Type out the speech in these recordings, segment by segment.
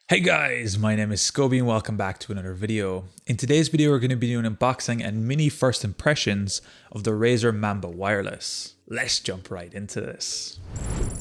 Hey guys, my name is Scoby and welcome back to another video. In today's video we're going to be doing unboxing and mini first impressions of the Razer Mamba Wireless. Let's jump right into this.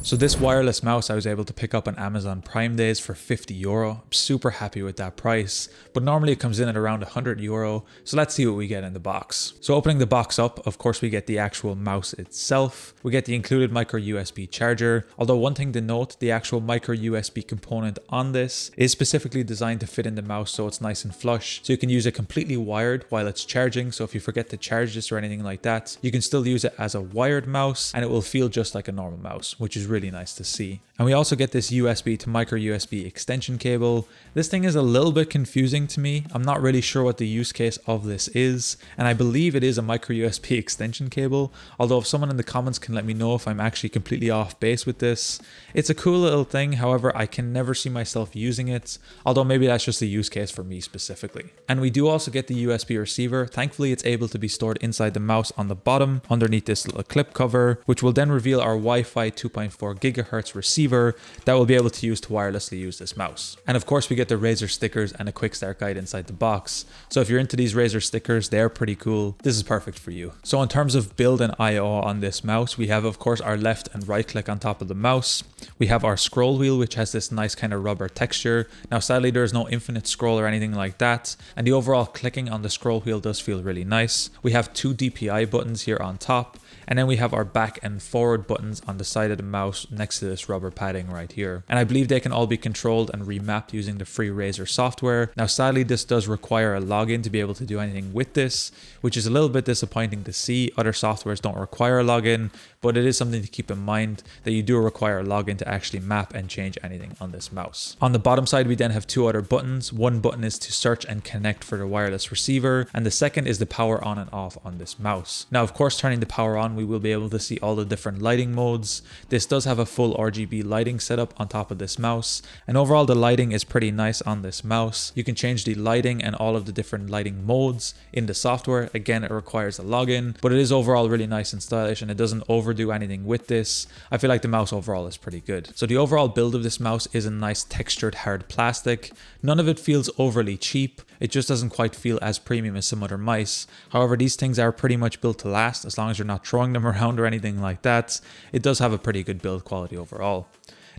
So this wireless mouse I was able to pick up on Amazon Prime Days for €50. I'm super happy with that price, but normally it comes in at around €100, so let's see what we get in the box. So opening the box up, of course we get the actual mouse itself. We get the included micro USB charger, although one thing to note, the actual micro USB component on this is specifically designed to fit in the mouse so it's nice and flush, so you can use it completely wired while it's charging. So if you forget to charge this or anything like that, you can still use it as a wired mouse and it will feel just like a normal mouse, which is really nice to see. And we also get this USB to micro USB extension cable. This thing is a little bit confusing to me. I'm not really sure what the use case of this is, and I believe it is a micro USB extension cable, although if someone in the comments can let me know if I'm actually completely off base with this. It's a cool little thing, however I can never see myself using it, although maybe that's just a use case for me specifically. And we do also get the USB receiver. Thankfully it's able to be stored inside the mouse on the bottom underneath this little clip cover, which will then reveal our Wi-Fi 2.4 gigahertz receiver that we'll be able to use to wirelessly use this mouse. And of course we get the Razer stickers and a quick start guide inside the box. So if you're into these Razer stickers, they're pretty cool. This is perfect for you. So in terms of build and I/O on this mouse, we have of course our left and right click on top of the mouse. We have our scroll wheel, which has this nice kind of rubber texture. Now sadly there is no infinite scroll or anything like that, and the overall clicking on the scroll wheel does feel really nice. We have two DPI buttons here on top, and then we have our back and forward buttons on the side of the mouse next to this rubber padding right here. And I believe they can all be controlled and remapped using the free Razer software. Now sadly this does require a login to be able to do anything with this, which is a little bit disappointing to see. Other softwares don't require a login, but it is something to keep in mind that you do require a login to actually map and change anything on this mouse. On the bottom side we then have two other buttons. One button is to search and connect for the wireless receiver, and the second is the power on and off on this mouse. Now of course turning the power on, we will be able to see all the different lighting modes. This does have a full RGB lighting setup on top of this mouse, and overall the lighting is pretty nice on this mouse. You can change the lighting and all of the different lighting modes in the software. Again, it requires a login, but it is overall really nice and stylish, and it doesn't overdo anything with this. I feel like the mouse overall is pretty good. So the overall build of this mouse is a nice textured hard plastic. None of it feels overly cheap. It just doesn't quite feel as premium as some other mice. However, these things are pretty much built to last as long as you're not throwing them around or anything like that. It does have a pretty good build quality overall.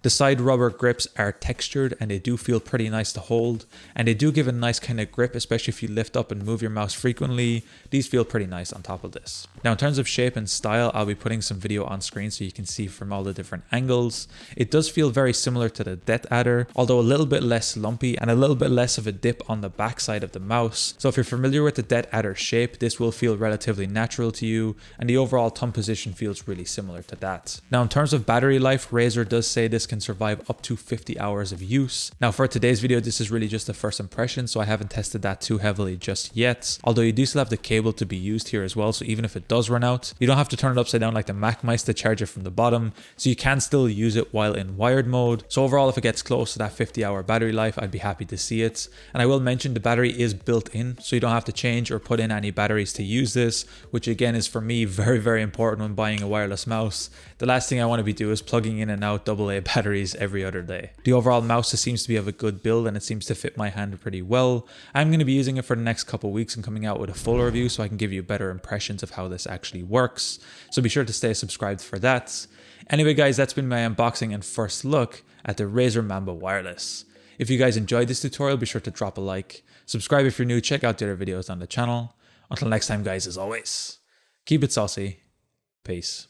The side rubber grips are textured and they do feel pretty nice to hold, and they do give a nice kind of grip, especially if you lift up and move your mouse frequently. These feel pretty nice on top of this. Now in terms of shape and style, I'll be putting some video on screen so you can see from all the different angles. It does feel very similar to the Death Adder, although a little bit less lumpy and a little bit less of a dip on the back side of the mouse. So if you're familiar with the Death Adder shape, this will feel relatively natural to you, and the overall thumb position feels really similar to that. Now in terms of battery life, Razer does say this can survive up to 50 hours of use. Now for today's video, this is really just a first impression, so I haven't tested that too heavily just yet, although you do still have the cable to be used here as well, so even if it does run out, you don't have to turn it upside down like the Mac mice to charge it from the bottom, so you can still use it while in wired mode. So overall, if it gets close to that 50-hour battery life, I'd be happy to see it. And I will mention the battery is built in, so you don't have to change or put in any batteries to use this, which again is for me very important when buying a wireless mouse. The last thing I want to be doing is plugging in and out AA batteries every other day. The overall mouse seems to be of a good build and it seems to fit my hand pretty well. I'm going to be using it for the next couple of weeks and coming out with a full review so I can give you better impressions of how this actually works. So be sure to stay subscribed for that. Anyway guys, that's been my unboxing and first look at the Razer Mamba Wireless. If you guys enjoyed this tutorial, be sure to drop a like. Subscribe if you're new, check out the other videos on the channel. Until next time guys, as always, keep it saucy. Peace.